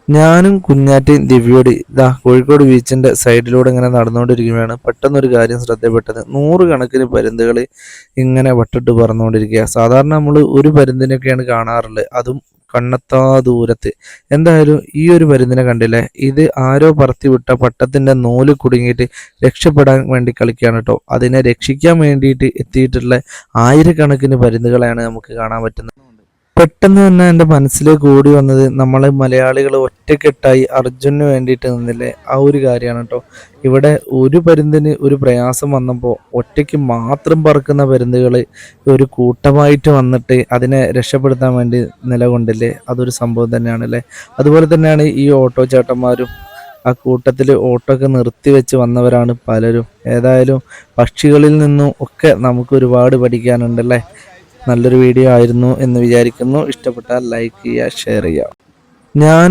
ഞാനും കുഞ്ഞാറ്റയും ദിവ്യോടി ഇതാ കോഴിക്കോട് ബീച്ചിന്റെ സൈഡിലൂടെ ഇങ്ങനെ നടന്നുകൊണ്ടിരിക്കുകയാണ്. പെട്ടെന്നൊരു കാര്യം ശ്രദ്ധപ്പെട്ടത്, നൂറുകണക്കിന് പരുന്തുകൾ ഇങ്ങനെ വട്ടിട്ട് പറന്നുകൊണ്ടിരിക്കുക. സാധാരണ നമ്മൾ ഒരു പരുന്തിനൊക്കെയാണ് കാണാറുള്ളത്, അതും കണ്ണെത്താ ദൂരത്ത്. എന്തായാലും ഈ ഒരു പരുന്തിനെ കണ്ടില്ലേ, ഇത് ആരോ പറത്തി വിട്ട പട്ടത്തിന്റെ നൂല് കുടുങ്ങിയിട്ട് രക്ഷപ്പെടാൻ വേണ്ടി കളിക്കുകയാണ് കേട്ടോ. അതിനെ രക്ഷിക്കാൻ വേണ്ടിയിട്ട് എത്തിയിട്ടുള്ള ആയിരക്കണക്കിന് പരുന്തുകളെയാണ് നമുക്ക് കാണാൻ പറ്റുന്നത്. പെട്ടെന്ന് തന്നെ എൻ്റെ മനസ്സിലേക്ക് ഓടി വന്നത്, നമ്മളെ മലയാളികൾ ഒറ്റക്കെട്ടായി അർജുനന് വേണ്ടിയിട്ട് നിന്നില്ലേ, ആ ഒരു കാര്യമാണ് കേട്ടോ. ഇവിടെ ഒരു പരുന്തിന് ഒരു പ്രയാസം വന്നപ്പോൾ ഒറ്റയ്ക്ക് മാത്രം പറക്കുന്ന പരുന്തുകൾ ഒരു കൂട്ടമായിട്ട് വന്നിട്ട് അതിനെ രക്ഷപ്പെടുത്താൻ വേണ്ടി നിലകൊണ്ടില്ലേ, അതൊരു സംഭവം തന്നെയാണല്ലേ. അതുപോലെ തന്നെയാണ് ഈ ഓട്ടോ ചേട്ടന്മാരും. ആ കൂട്ടത്തിൽ ഓട്ടോ ഒക്കെ നിർത്തി വെച്ച് വന്നവരാണ് പലരും. ഏതായാലും പക്ഷികളിൽ നിന്നും ഒക്കെ നമുക്ക് ഒരുപാട് പഠിക്കാനുണ്ടല്ലേ. നല്ലൊരു വീഡിയോ ആയിരുന്നു എന്ന് വിചാരിക്കുന്നു. ഇഷ്ടപ്പെട്ടാൽ ലൈക്ക് ചെയ്യുക, ഷെയർ ചെയ്യുക. ഞാൻ